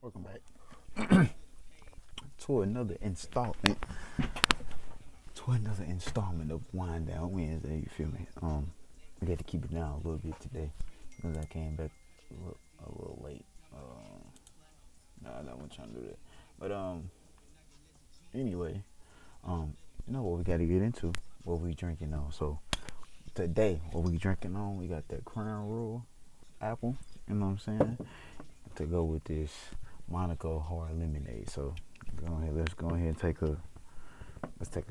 Welcome back to another installment. Of Wind Down Wednesday. You feel me? I got to keep it down a little bit today because I came back a little late. Nah, I wasn't trying to do that. But anyway, you know what we got to get into? What we drinking on? So today, what we drinking on? We got that Crown Royal apple. You know what I'm saying? To go with this Monaco hard lemonade. So go ahead. Let's go ahead and take a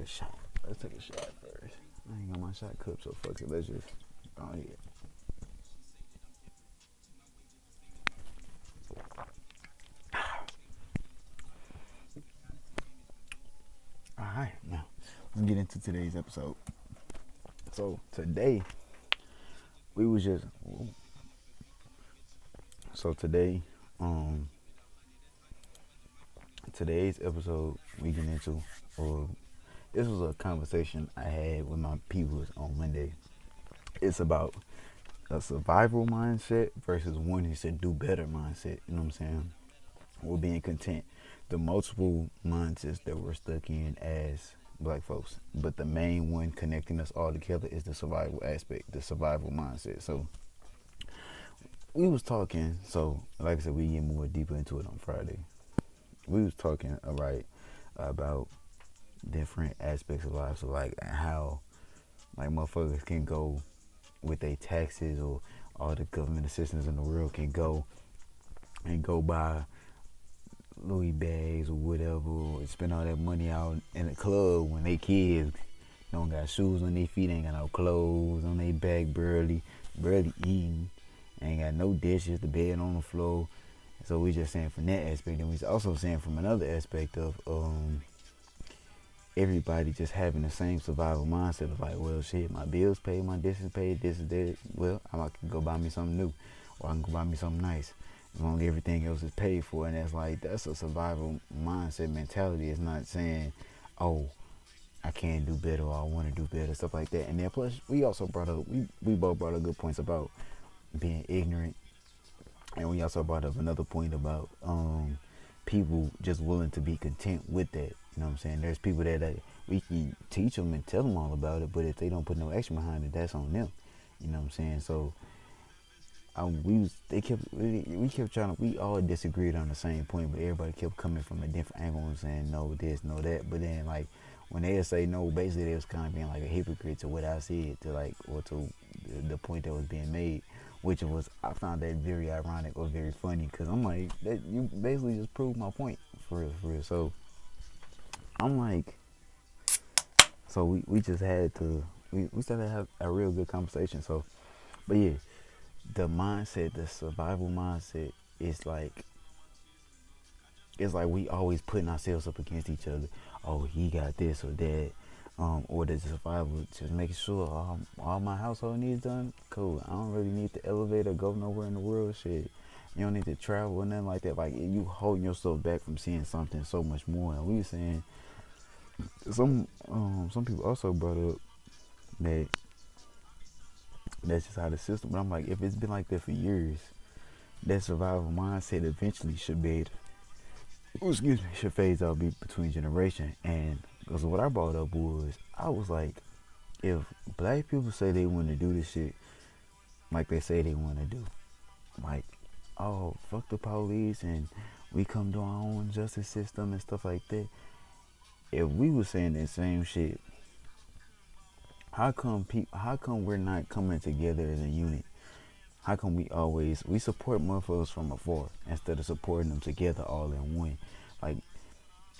shot. Let's take a shot first. I ain't got my shot cup, so fuck it. Let's just go ahead. All right, now let's get into today's episode. So today we was just so today um today's episode we get into this was a conversation I had with my people on Monday. It's about a survival mindset versus one who said do better mindset. You know what I'm saying? We're being content. The multiple mindsets that we're stuck in as black folks, but the main one connecting us all together is the survival aspect, the survival mindset. So we was talking. So like I said, we get more deeper into it on Friday. We was talking, all right, about different aspects of life. So like how like motherfuckers can go with their taxes or all the government assistance in the world can go and go buy Louis bags or whatever, or spend all that money out in the club when they kids don't got shoes on their feet, ain't got no clothes on their back, barely eating, ain't got no dishes, the bed on the floor. So we just saying from that aspect, and we also saying from another aspect of everybody just having the same survival mindset of like, well, shit, my bills paid, my dishes paid, this is that. Well, I can go buy me something new, or I can go buy me something nice, as long as everything else is paid for. And that's a survival mindset mentality. It's not saying, oh, I can do better or I want to do better, stuff like that. And then plus, we also we both brought up good points about being ignorant, and we also brought up another point about people just willing to be content with that. You know what I'm saying? There's people that we can teach them and tell them all about it, but if they don't put no action behind it, that's on them. You know what I'm saying? So we kept trying to, we all disagreed on the same point, but everybody kept coming from a different angle and saying no this, no that. But then like when they say no, basically they was kind of being like a hypocrite to what I said, to like, or to the point that was being made, which was, I found that very ironic or very funny, because I'm like, that you basically just proved my point, for real, for real. So I'm like, so we just had to, we started to have a real good conversation. So, but yeah, the mindset, the survival mindset, is like, it's like we always putting ourselves up against each other. Oh, he got this or that, or the survival, just making sure all my household needs done. Cool. I don't really need the elevator, go nowhere in the world. Shit, you don't need to travel or nothing like that. Like, you holding yourself back from seeing something so much more. And we were saying some people also brought up that that's just how the system. But I'm like, if it's been like that for years, that survival mindset eventually should be, excuse me, should phase out between generation. And because what I brought up was, I was like, if black people say they want to do this shit like they say they want to do, like, oh, fuck the police and we come to our own justice system and stuff like that. If we was saying that same shit, how come we're not coming together as a unit? How come we support motherfuckers from afar instead of supporting them together all in one? Like,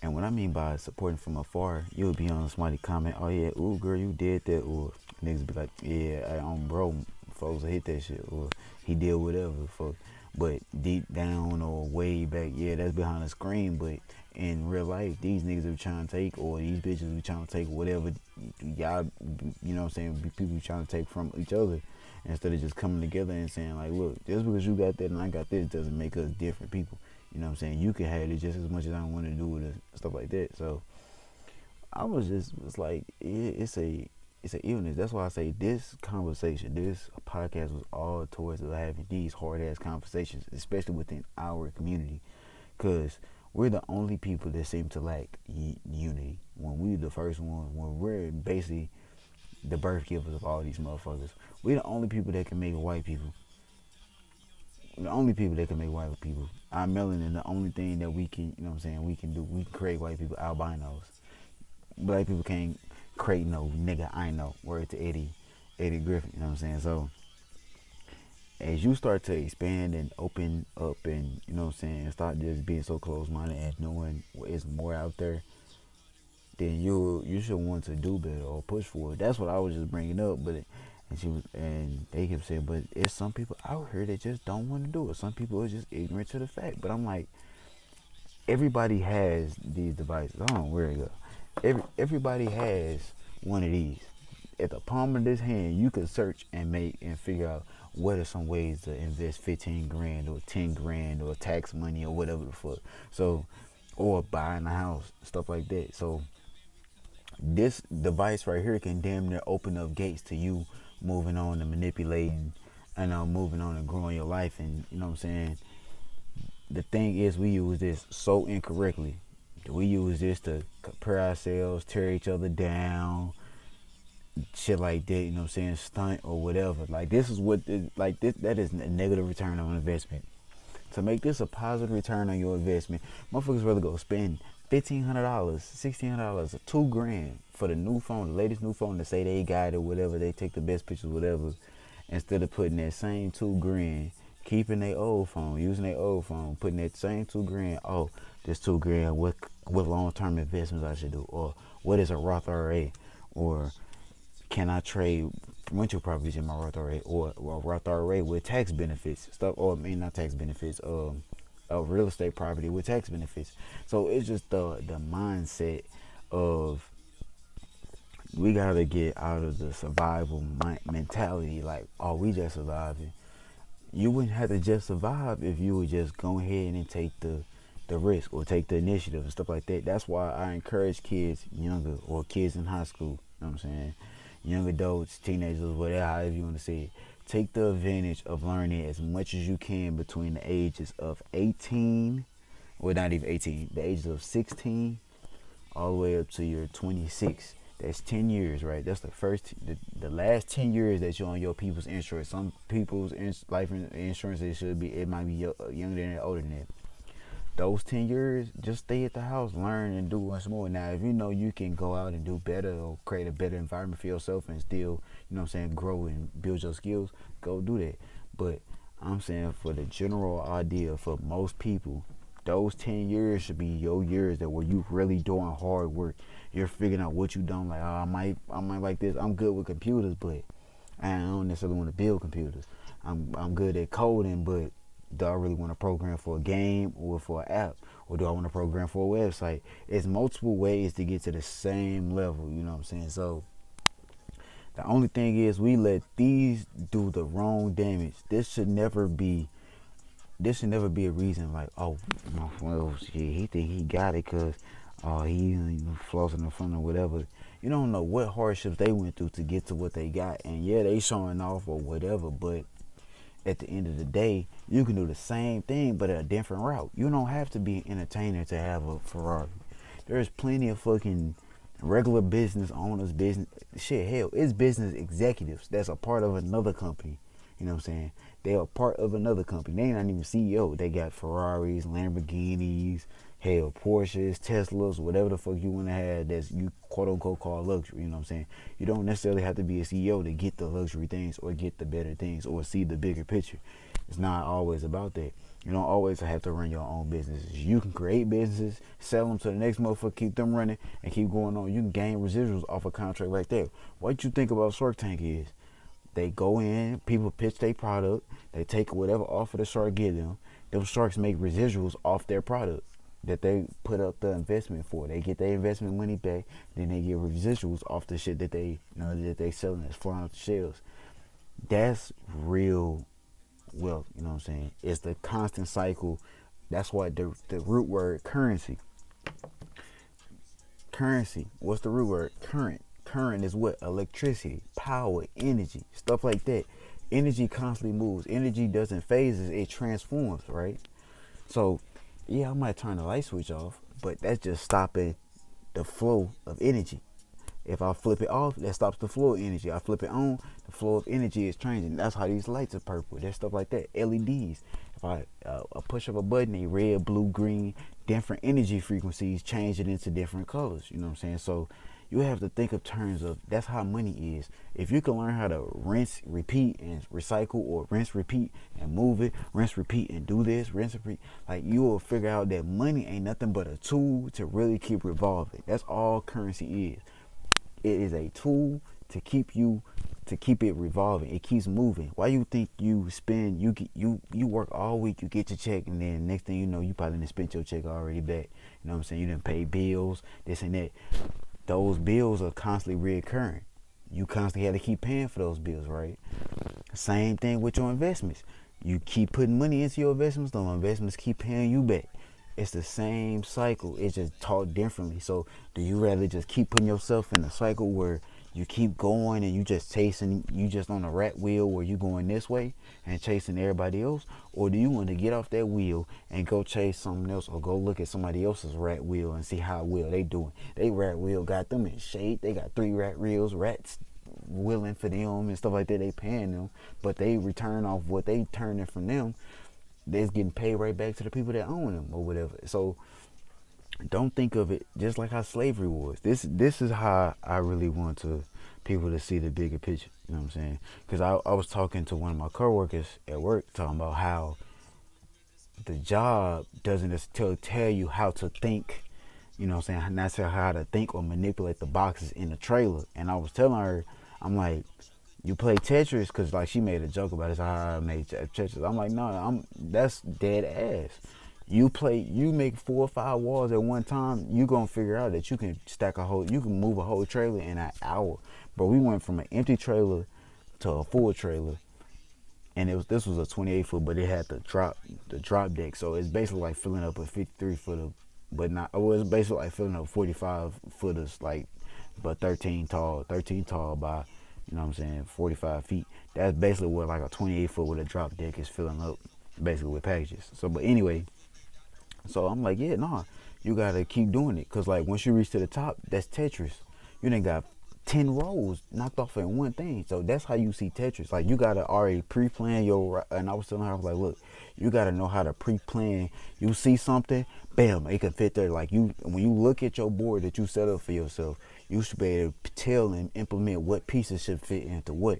and what I mean by supporting from afar, you'll be on somebody comment, oh yeah, ooh girl, you did that, or niggas be like, yeah, I'm bro, folks hit that shit, or he did whatever, fuck. But deep down or way back, yeah, that's behind the screen. But in real life, these niggas are trying to take, or these bitches are trying to take whatever y'all, you know what I'm saying, people trying to take from each other, instead of just coming together and saying like, look, just because you got that and I got this doesn't make us different people. You know what I'm saying? You can have it just as much as I want to do with it, stuff like that. So I was like, it's a illness. That's why I say this conversation, this podcast was all towards having these hard ass conversations, especially within our community. because we're the only people that seem to lack unity. When we the first one, when we're basically the birth givers of all these motherfuckers, we're the only people that can make white people. The only people that can make white people. Our melanin, the only thing that we can, you know what I'm saying, we can do. We can create white people, albinos. Black people can't create no nigga I know. Word to Eddie Griffin, you know what I'm saying? So as you start to expand and open up and, you know what I'm saying, start just being so close-minded and knowing what is more out there, then you should want to do better or push for it. That's what I was just bringing up, but and they kept saying, but it's some people out here that just don't want to do it. Some people are just ignorant to the fact. But I'm like, everybody has these devices. I don't know where it go. Everybody has one of these. At the palm of this hand, you could search and make and figure out what are some ways to invest 15 grand or 10 grand or tax money or whatever the fuck. So, or buying a house, stuff like that. So this device right here can damn near open up gates to you moving on and manipulating and moving on and growing your life. And you know what I'm saying? The thing is, we use this so incorrectly. We use this to compare ourselves, tear each other down, shit like that, you know what I'm saying, stunt or whatever. Like this is what like this, that is a negative return on investment. To make this a positive return on your investment, motherfuckers rather go spend $1,500, $1,600, or $2,000 for the new phone, the latest new phone, to say they got it or whatever, they take the best pictures, whatever, instead of putting that same $2,000, keeping their old phone, using their old phone, putting that same $2,000. Oh, this $2,000, what long term investments I should do, or what is a Roth IRA, or can I trade rental properties in my Roth IRA, or Roth IRA with tax benefits, stuff, or I mean not tax benefits, a real estate property with tax benefits. So it's just the mindset of, we gotta get out of the survival mentality. Like, oh, we just surviving. You wouldn't have to just survive if you would just go ahead and take the risk or take the initiative and stuff like that. That's why I encourage kids younger, or kids in high school, you know what I'm saying, young adults, teenagers, whatever, however you want to say it. Take the advantage of learning as much as you can between the ages of 18, well, not even 18, the ages of 16 all the way up to your 26. That's 10 years, right? That's the last 10 years that you're on your people's insurance. Some people's life insurance, it might be younger than that, older than that. Those 10 years, just stay at the house, learn and do once more. Now, if you know you can go out and do better or create a better environment for yourself and still, you know what I'm saying, grow and build your skills, go do that. But I'm saying, for the general idea, for most people, those 10 years should be your years that where you really doing hard work. You're figuring out what you don't like. Oh, I might like this. I'm good with computers, but I don't necessarily want to build computers. I'm good at coding, but do I really want to program for a game or for an app, or do I want to program for a website? It's multiple ways to get to the same level, you know what I'm saying? So the only thing is, we let these do the wrong damage. This should never be a reason like, oh, well, shit, he think he got it because he flossing in front or whatever. You don't know what hardships they went through to get to what they got. And yeah, they showing off or whatever, but at the end of the day, you can do the same thing but a different route. You don't have to be an entertainer to have a Ferrari. There's plenty of fucking regular business owners, business shit, hell, it's business executives that's a part of another company. You know what I'm saying? They are part of another company. They ain't not even CEO. They got Ferraris, Lamborghinis, hell, Porsches, Teslas, whatever the fuck you want to have that's you quote unquote call luxury. You know what I'm saying? You don't necessarily have to be a CEO to get the luxury things or get the better things or see the bigger picture. It's not always about that. You don't always have to run your own businesses. You can create businesses, sell them to the next motherfucker, keep them running, and keep going on. You can gain residuals off a contract like that. What you think about Shark Tank is, they go in, people pitch their product, they take whatever offer the shark give them. Those sharks make residuals off their product that they put up the investment for. They get their investment money back, then they get residuals off the shit that they, that they selling that's flying off the shelves. That's real wealth, you know what I'm saying? It's the constant cycle. That's why the root word currency. Currency. What's the root word? Current. Current is what? Electricity, power, energy, stuff like that. Energy constantly moves. Energy doesn't phase, it transforms, right? So Yeah, I might turn the light switch off, but that's just stopping the flow of energy. If I flip it off, that stops the flow of energy. I flip it on, the flow of energy is changing. That's how these lights are purple. There's stuff like that. LEDs. If I push up a button, they red, blue, green, different energy frequencies change it into different colors. You know what I'm saying? So you have to think of terms of that's how money is. If you can learn how to rinse, repeat, and recycle, or rinse, repeat, and move it, rinse, repeat, and do this, rinse, repeat, like you will figure out that money ain't nothing but a tool to really keep revolving. That's all currency is. It is a tool to keep it revolving. It keeps moving. Why you think you spend you work all week, you get your check, and then next thing you know, you probably didn't spend your check already back. You know what I'm saying? You didn't pay bills, this and that. Those bills are constantly reoccurring. You constantly have to keep paying for those bills, right? Same thing with your investments. You keep putting money into your investments, those investments keep paying you back. It's the same cycle. It's just taught differently. So do you rather just keep putting yourself in a cycle where you keep going and you just chasing, you just on a rat wheel where you going this way and chasing everybody else? Or do you want to get off that wheel and go chase something else, or go look at somebody else's rat wheel and see how well they doing? They rat wheel got them in shape. They got 3 rat wheels, rats willing for them and stuff like that. They paying them, but they return off what they turning from them. They're getting paid right back to the people that own them or whatever. So don't think of it just like how slavery was. This is how I really want to people to see the bigger picture. You know what I'm saying? Because I was talking to one of my coworkers at work, talking about how the job doesn't just tell you how to think. You know what I'm saying? Not how to think or manipulate the boxes in the trailer. And I was telling her, I'm like, you play Tetris, because like she made a joke about it, how I made Tetris. I'm like, no, that's dead ass. You make 4 or 5 walls at one time, you gonna figure out that you can you can move a whole trailer in an hour. But we went from an empty trailer to a full trailer, and this was a 28 foot, but it had the drop deck. So it's basically like filling up a 53 footer, but not. Well, it's basically like filling up 45 footers, like, but 13 tall by, you know what I'm saying, 45 feet. That's basically what like a 28 foot with a drop deck is filling up, basically with packages. So, but anyway, so I'm like, yeah, nah, you gotta keep doing it, cause like once you reach to the top, that's Tetris. You done got 10 rows knocked off in one thing. So that's how you see Tetris. Like you gotta already pre-plan your. And I was telling her, I was like, look, you gotta know how to pre-plan. You see something, bam, it can fit there. Like when you look at your board that you set up for yourself, you should be able to tell and implement what pieces should fit into what.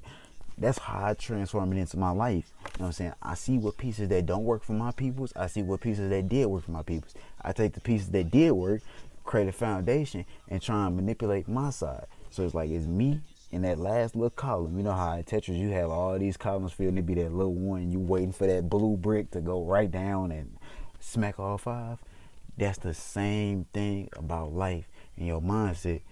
That's how I transform it into my life. You know what I'm saying? I see what pieces that don't work for my peoples. I see what pieces that did work for my peoples. I take the pieces that did work, create a foundation, and try and manipulate my side. So it's like it's me in that last little column. You know how in Tetris you have all these columns filled, and it be that little one. You waiting for that blue brick to go right down and smack all 5. That's the same thing about life and your mindset.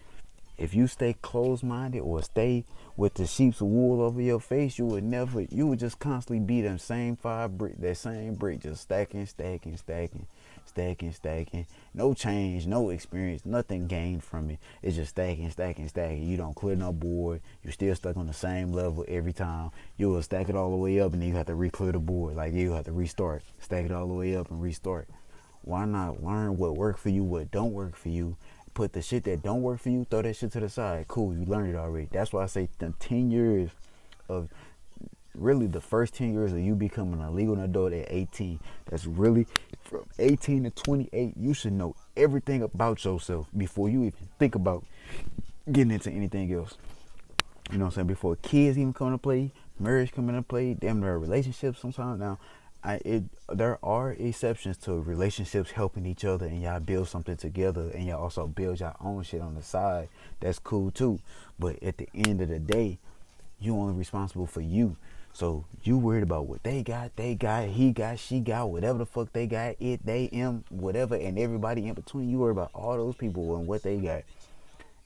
If you stay closed-minded or stay with the sheep's wool over your face, you would just constantly be them same 5 brick, that same brick, just stacking, stacking, stacking, stacking, stacking. No change, no experience, nothing gained from it. It's just stacking, stacking, stacking. You don't clear no board. You're still stuck on the same level every time. You will stack it all the way up, and then you have to re-clear the board. Like you have to restart, stack it all the way up and restart. Why not learn what worked for you, what don't work for you? Put the shit that don't work for you, throw that shit to the side. Cool, you learned it already. That's why I say the 10 years of, really the first 10 years of you becoming a legal adult at 18. That's really from 18 to 28. You should know everything about yourself before you even think about getting into anything else. You know what I'm saying? Before kids even come into play, marriage come into play, damn near relationships sometimes. Now, there are exceptions to relationships helping each other and y'all build something together and y'all also build your own shit on the side. That's cool too. But at the end of the day, you only responsible for you. So you worried about what they got, he got, she got, whatever the fuck they got, it, they, them, whatever, and everybody in between. You worry about all those people and what they got.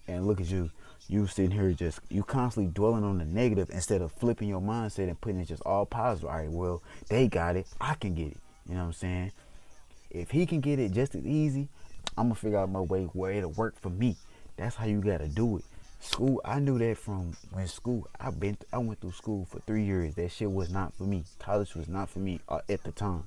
And look at you. You sitting here you constantly dwelling on the negative instead of flipping your mindset and putting it just all positive. All right, well, they got it, I can get it. You know what I'm saying? If he can get it just as easy, I'm gonna figure out my way it'll work for me. That's how you gotta do it. School, I knew that from when school. I went through school for 3 years. That shit was not for me. College was not for me at the time.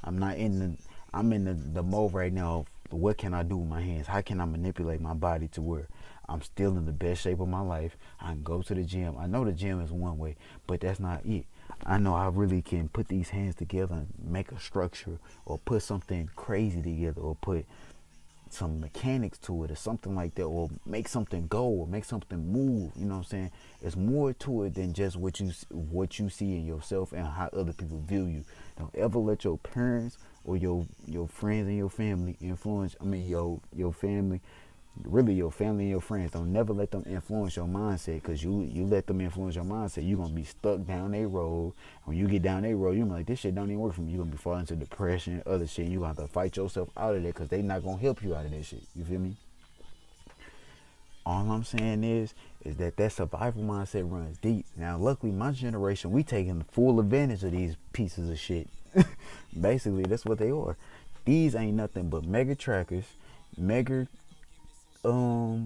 I'm not in the. I'm in the mode right now of what can I do with my hands? How can I manipulate my body to where I'm still in the best shape of my life? I can go to the gym. I know the gym is one way, but that's not it. I know I really can put these hands together and make a structure or put something crazy together or put some mechanics to it or something like that, or make something go or make something move. You know what I'm saying? It's more to it than just what you see in yourself and how other people view you. Don't ever let your parents or your friends and your family influence. I mean your family, really your family and your friends. Don't never let them influence your mindset, because you let them influence your mindset, you're gonna be stuck down their road. When you get down their road, you're like, this shit don't even work for me. You're gonna be falling into depression, other shit. You're gonna have to fight yourself out of there, because they not gonna help you out of that shit. You feel me? All I'm saying is that survival mindset runs deep. Now, luckily, my generation, we taking full advantage of these pieces of shit. Basically, that's what they are. These ain't nothing but mega trackers, mega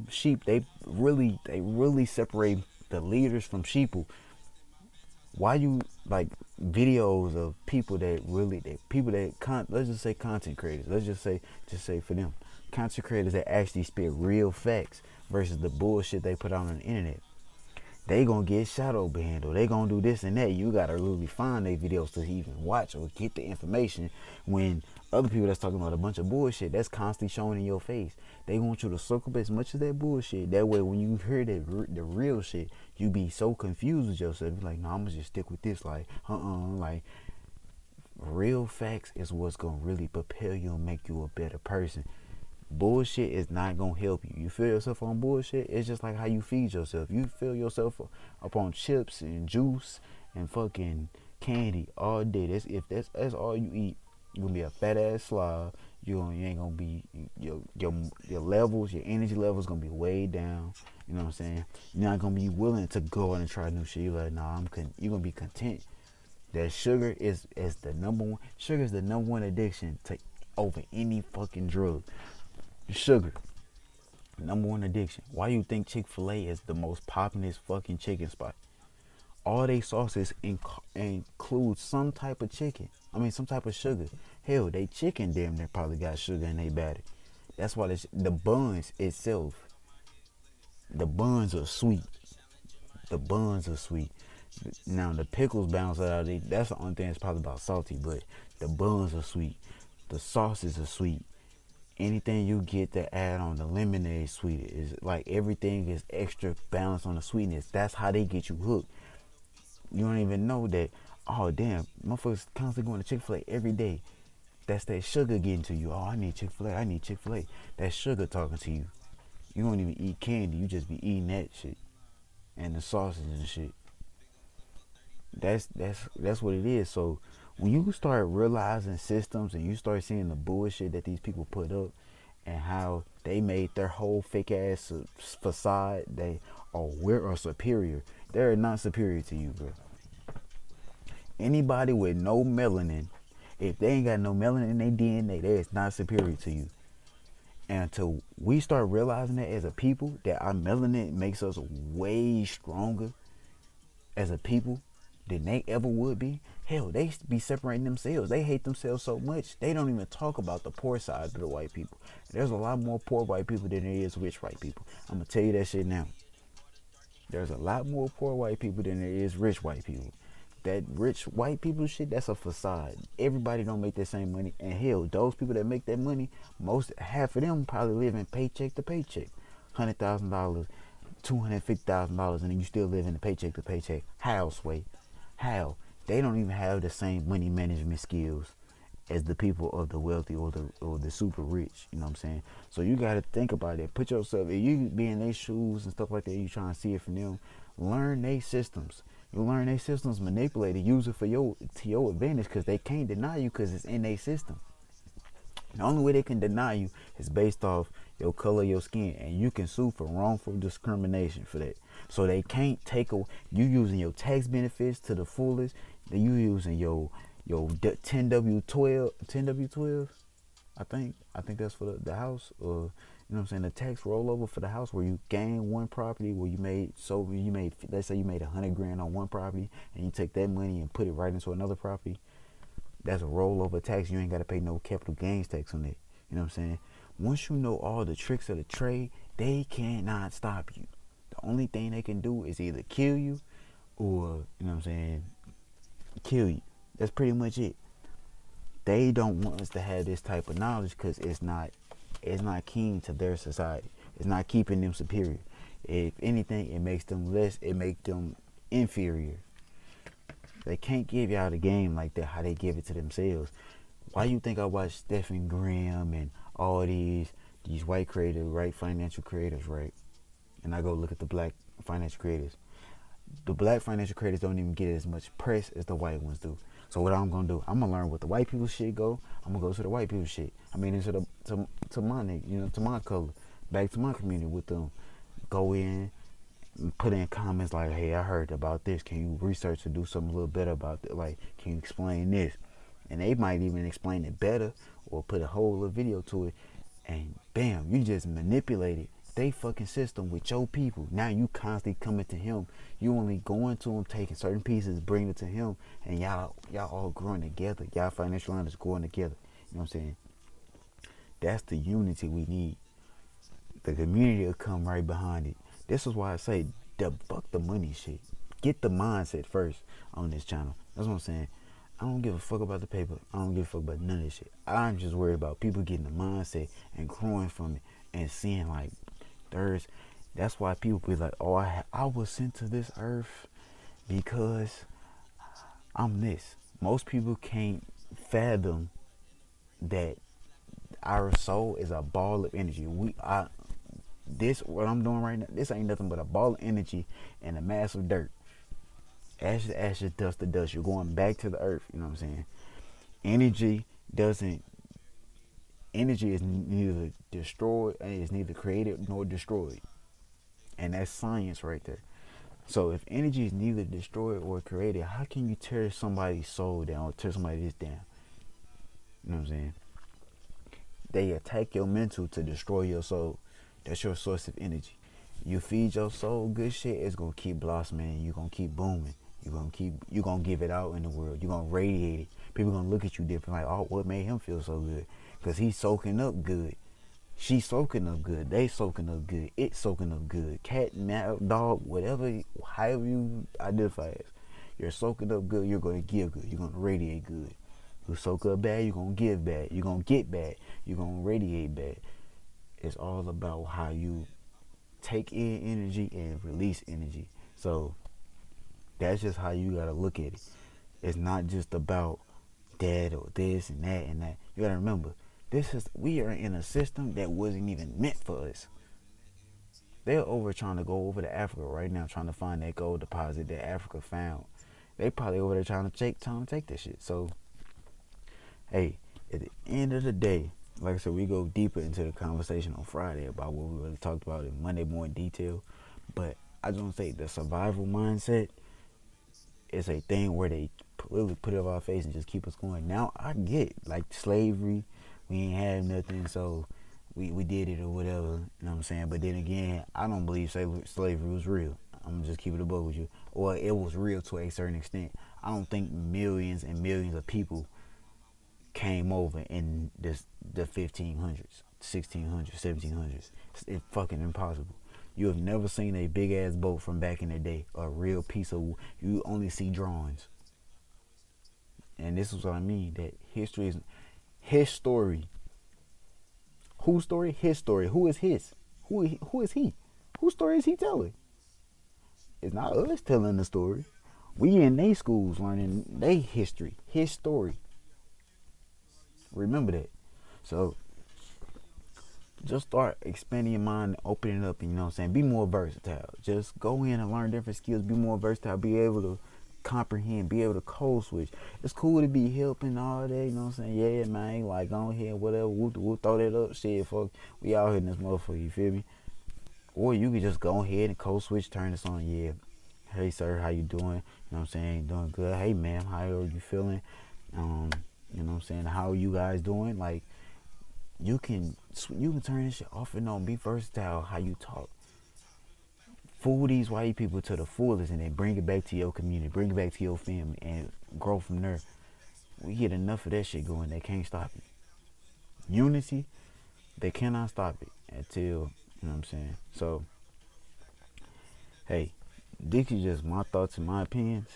sheep. They really separate the leaders from sheeple. Why you like videos of people that really let's just say content creators, let's just say for them, content creators that actually spit real facts versus the bullshit they put out on the internet? They gonna get shadow banned, or they gonna do this and that. You gotta really find their videos to even watch or get the information, when other people that's talking about a bunch of bullshit that's constantly showing in your face. They want you to soak up as much of that bullshit. That way, when you hear the real shit, you be so confused with yourself. You're like, no, I'm gonna just stick with this. Like, like, real facts is what's gonna really propel you and make you a better person. Bullshit is not gonna help you. You feel yourself on bullshit, it's just like how you feed yourself. You fill yourself up on chips and juice and fucking candy all day. If that's all you eat, you're gonna be a fat ass slob. You ain't gonna be your levels, your energy levels gonna be way down. You know what I'm saying? You're not gonna be willing to go out and try new shit. You're like, nah, you're gonna be content. That sugar is the number one. Sugar is the number one addiction to over any fucking drug. Sugar, number one addiction. Why you think Chick-fil-A is the most popular fucking chicken spot? All they sauces include some type of chicken. I mean, some type of sugar. Hell, they chicken damn near probably got sugar in they batter. That's why the buns itself, the buns are sweet. The buns are sweet. Now the pickles balance that out. That's the only thing that's probably about salty, but the buns are sweet. The sauces are sweet. Anything you get to add on the lemonade sweet is like everything is extra balanced on the sweetness. That's how they get you hooked. You don't even know that. Oh damn, motherfuckers constantly going to Chick-fil-A every day. That's that sugar getting to you. Oh, I need Chick-fil-A. I need Chick-fil-A. That sugar talking to you. You don't even eat candy. You just be eating that shit and the sausages and shit. That's what it is. So when you start realizing systems and you start seeing the bullshit that these people put up and how they made their whole fake ass facade, they are superior. They're not superior to you, bro. Anybody with no melanin, if they ain't got no melanin in their DNA, they is not superior to you. And until we start realizing that as a people, that our melanin makes us way stronger as a people than they ever would be. Hell, they be separating themselves. They hate themselves so much they don't even talk about the poor side of the white people. There's a lot more poor white people than there is rich white people. I'm gonna tell you that shit now. There's a lot more poor white people than there is rich white people. That rich white people shit, that's a facade. Everybody don't make that same money. And hell, those people that make that money, half of them probably living paycheck to paycheck. $100,000, $250,000, and then you still live in the paycheck to paycheck houseway. How? They don't even have the same money management skills as the people of the wealthy or the super rich. You know what I'm saying? So you got to think about it. Put yourself, if you be in their shoes and stuff like that, you trying to see it from them. Learn their systems. You learn their systems, manipulate it, use it to your advantage, because they can't deny you because it's in their system. The only way they can deny you is based off your color, your skin, and you can sue for wrongful discrimination for that. So they can't take you using your tax benefits to the fullest. Then you using your 10W12, 10W12. I think that's for the house, or you know what I'm saying, the tax rollover for the house, where you gain one property where you made, let's say you made $100,000 on one property, and you take that money and put it right into another property. That's a rollover tax. You ain't got to pay no capital gains tax on it. You know what I'm saying? Once you know all the tricks of the trade, they cannot stop you. The only thing they can do is either kill you or, you know what I'm saying, kill you. That's pretty much it. They don't want us to have this type of knowledge because it's not keen to their society. It's not keeping them superior. If anything, it makes them less. It makes them inferior. They can't give y'all the game like that. How they give it to themselves. Why you think I watch Stephen Graham and all these white creators, right? Financial creators, right? And I go look at the black financial creators. The black financial creators don't even get as much press as the white ones do. So what I'm gonna do, I'm gonna learn what the white people shit go. I'm gonna go to the white people shit. I mean, into to my nigga, to my color, back to my community with them. Go in, and put in comments like, hey, I heard about this. Can you research to do something a little better about it? Like, can you explain this? And they might even explain it better or put a whole little video to it. And bam, you just manipulated they fucking system with your people. Now you constantly coming to him. You only going to him, taking certain pieces, bringing it to him, and y'all all growing together. Y'all financial line is growing together. You know what I'm saying? That's the unity we need. The community will come right behind it. This is why I say debunk the money shit. Get the mindset first on this channel. That's what I'm saying. I don't give a fuck about the paper. I don't give a fuck about none of this shit. I'm just worried about people getting the mindset and growing from it and seeing like there's. That's why people be like, oh, I was sent to this earth because I'm this. Most people can't fathom that our soul is a ball of energy. This what I'm doing right now, this ain't nothing but a ball of energy and a mass of dirt. Ash to ashes, dust to dust. You're going back to the earth. You know what I'm saying? Energy doesn't. Energy is neither destroyed, and it's neither created nor destroyed, and that's science right there. So if energy is neither destroyed or created, how can you tear somebody's soul down or tear somebody's down? You know what I'm saying? They attack your mental to destroy your soul. That's your source of energy. You feed your soul good shit, it's gonna keep blossoming. You gonna keep booming. You gonna give it out in the world. You gonna radiate it. People gonna look at you different, like, oh, what made him feel so good? Cause he's soaking up good. She's soaking up good. They soaking up good. It's soaking up good. Cat, mouse, dog, whatever, however you identify as. You're soaking up good. You're gonna give good. You're gonna radiate good. You soak up bad. You're gonna give bad. You're gonna get bad. You're gonna radiate bad. It's all about how you take in energy and release energy. So that's just how you gotta look at it. It's not just about that or this and that and that. You gotta remember, we are in a system that wasn't even meant for us. They're trying to go over to Africa right now, trying to find that gold deposit that Africa found. They probably over there trying to take that shit. So, hey, at the end of the day, like I said, we go deeper into the conversation on Friday about what we really talked about in Monday more in detail. But I just want to say the survival mindset is a thing where they really put it on our face and just keep us going. Now I get like slavery, we ain't had nothing, so we did it or whatever. You know what I'm saying? But then again, I don't believe slavery was real. I'm gonna just keep it above with you. Or it was real to a certain extent. I don't think millions and millions of people came over in the 1500s, 1600s, 1700s. It's fucking impossible. You have never seen a big ass boat from back in the day, a real piece of. You only see drawings. And this is what I mean. That history is his story. Whose story? His story. Who is his? Who is he? Whose story is he telling? It's not us telling the story. We in they schools learning they history, his story. Remember that. So just start expanding your mind, opening it up, and you know what I'm saying, be more versatile. Just go in and learn different skills, be more versatile, be able to comprehend, be able to code switch. It's cool to be helping all day, you know what I'm saying? Yeah, man, like go ahead, whatever, we'll throw that up, shit, fuck. We out here in this motherfucker, you feel me? Or you could just go ahead and code switch, turn this on, yeah. Hey sir, how you doing? You know what I'm saying? Doing good. Hey ma'am, how are you feeling? You know what I'm saying? How are you guys doing? Like you can turn this shit off and on. Be versatile how you talk. Fool these white people to the fullest and then bring it back to your community, bring it back to your family and grow from there. We get enough of that shit going, they can't stop it. Unity, they cannot stop it until, you know what I'm saying? So, hey, this is just my thoughts and my opinions,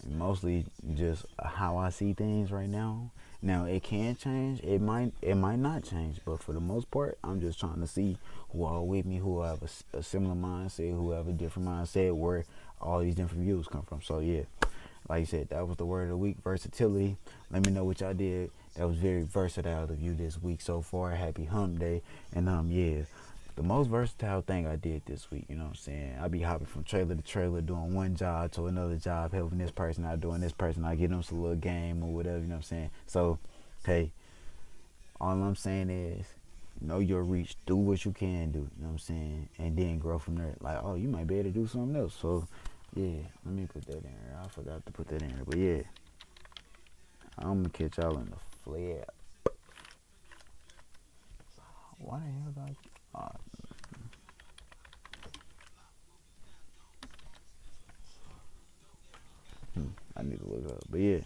and mostly just how I see things right now. Now it can change, it might not change, but for the most part, I'm just trying to see who are with me, who have a similar mindset, who have a different mindset, where all these different views come from. So yeah, like you said, that was the word of the week, versatility. Let me know what y'all did. That was very versatile of you this week so far. Happy hump day. And yeah, the most versatile thing I did this week, you know what I'm saying? I be hopping from trailer to trailer, doing one job to another job, helping this person out, doing this person. I get them some little game or whatever, you know what I'm saying? So, hey, all I'm saying is know your reach, do what you can do, you know what I'm saying? And then grow from there. Like, oh, you might be able to do something else. So, yeah, let me put that in there. I forgot to put that in there. But yeah, I'm going to catch y'all in the flip. Why the hell did I need to look up. But yeah.